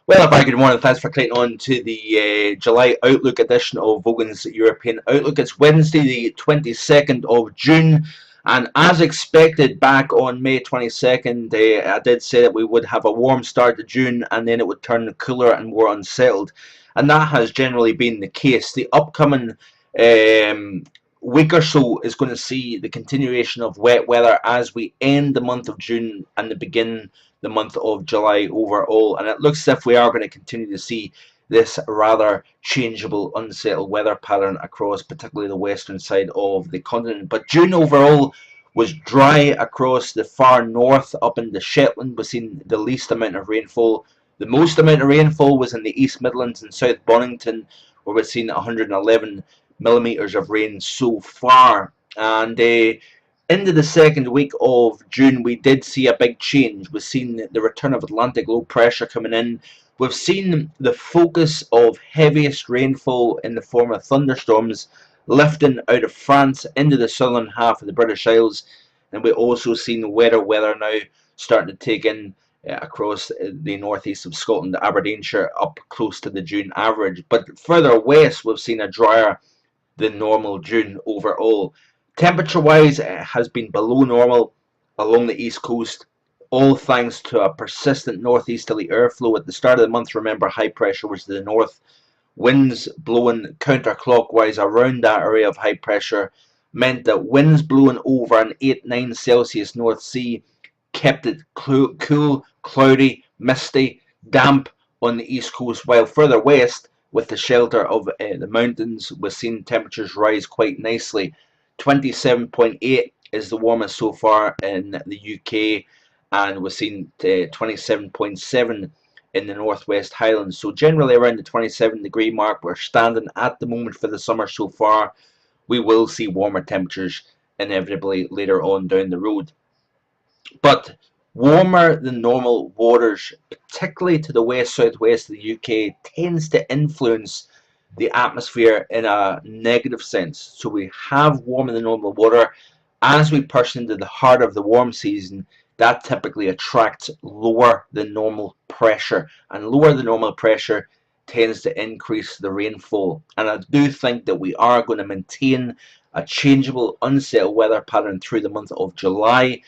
Well, a very good morning. Thanks for clicking on to the July Outlook edition of Vogan's European Outlook. It's Wednesday, the 22nd of June, and as expected, back on May 22nd, I did say that we would have a warm start to June, and then it would turn cooler and more unsettled, and that has generally been the case. The upcoming week or so is going to see the continuation of wet weather as we end the month of June and the begin the month of July overall, and it looks as if we are going to continue to see this rather changeable, unsettled weather pattern across particularly the western side of the continent. But June overall was dry across the far north. Up in the Shetland, we've seen the least amount of rainfall. The most amount of rainfall was in the East Midlands and South Bonington, where we've seen 111 millimetres of rain so far. And into the second week of June, we did see a big change. We've seen the return of Atlantic low pressure coming in. We've seen the focus of heaviest rainfall in the form of thunderstorms lifting out of France into the southern half of the British Isles. And we've also seen wetter weather now starting to take in across the northeast of Scotland, Aberdeenshire, up close to the June average. But further west, we've seen a drier than normal June overall. Temperature wise, it has been below normal along the east coast, all thanks to a persistent northeasterly airflow. At the start of the month, remember, high pressure was to the north. Winds blowing counterclockwise around that area of high pressure meant that winds blowing over an 8-9 Celsius North Sea kept it cool, cloudy, misty, damp on the east coast, while further west, with the shelter of the mountains, we've seen temperatures rise quite nicely. 27.8 is the warmest so far in the UK, and we've seen 27.7 in the Northwest Highlands. So generally around the 27-degree mark, we're standing at the moment for the summer so far. We will see warmer temperatures inevitably later on down the road. But warmer than normal waters, particularly to the west-southwest of the UK, tends to influence the atmosphere in a negative sense. So we have warmer than normal water. As we push into the heart of the warm season, that typically attracts lower than normal pressure, and lower than normal pressure tends to increase the rainfall. And I do think that we are going to maintain a changeable, unsettled weather pattern through the month of July.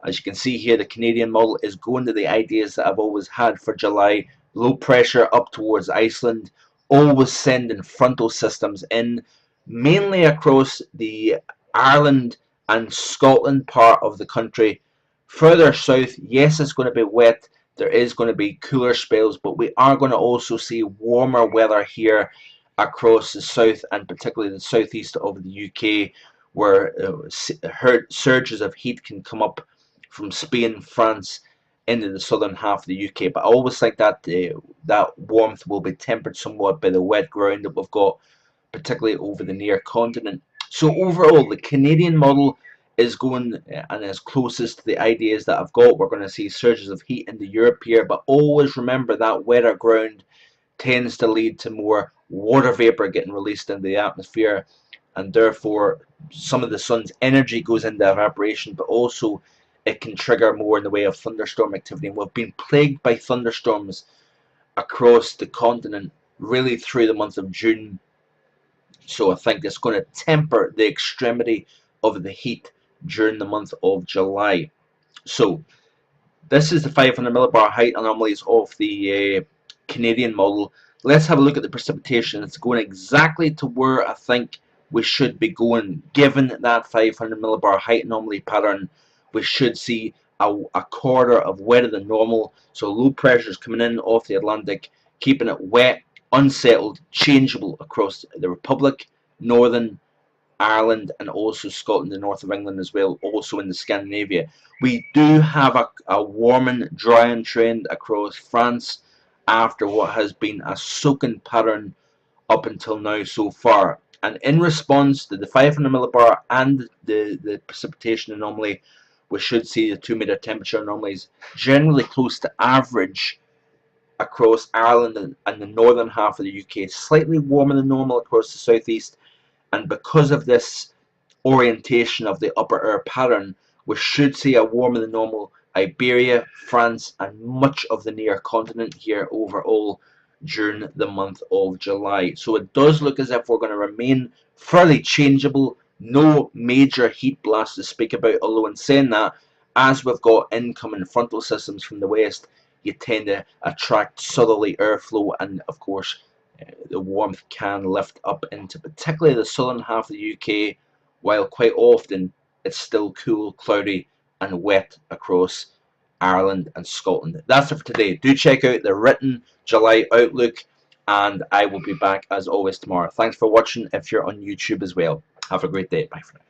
As you can see here, the Canadian model is going to the ideas that I've always had for July. Low pressure up towards Iceland, always sending frontal systems in, mainly across the Ireland and Scotland part of the country. Further south, yes, it's going to be wet. There is going to be cooler spells, but we are going to also see warmer weather here across the south and particularly the southeast of the UK, where surges of heat can come up from Spain, France, into the southern half of the UK. But I always think that that warmth will be tempered somewhat by the wet ground that we've got, particularly over the near continent. So overall, the Canadian model is going and is closest to the ideas that I've got. We're going to see surges of heat into Europe here, but always remember that wetter ground tends to lead to more water vapor getting released into the atmosphere, and therefore some of the sun's energy goes into evaporation, but also it can trigger more in the way of thunderstorm activity. And we've been plagued by thunderstorms across the continent really through the month of June. So I think it's going to temper the extremity of the heat during the month of July. So this is the 500 millibar height anomalies of the Canadian model. Let's have a look at the precipitation. It's going exactly to where I think we should be going. Given that 500 millibar height anomaly pattern, we should see a quarter of wetter than normal. So low pressures coming in off the Atlantic, keeping it wet, unsettled, changeable across the Republic, Northern Ireland, and also Scotland and north of England as well, also in the Scandinavia. We do have a warming, drying trend across France after what has been a soaking pattern up until now so far. And in response to the 500 millibar and the precipitation anomaly, we should see the 2-meter temperature anomalies generally close to average across Ireland and the northern half of the UK, slightly warmer than normal across the southeast. And because of this orientation of the upper air pattern, we should see a warmer than normal Iberia, France, and much of the near continent here overall during the month of July. So it does look as if we're going to remain fairly changeable. No major heat blast to speak about, although in saying that, as we've got incoming frontal systems from the west, you tend to attract southerly airflow, and of course the warmth can lift up into particularly the southern half of the UK, while quite often it's still cool, cloudy and wet across Ireland and Scotland. That's it for today. Do check out the written July outlook, and I will be back as always tomorrow. Thanks for watching if you're on YouTube as well. Have a great day. Bye for now.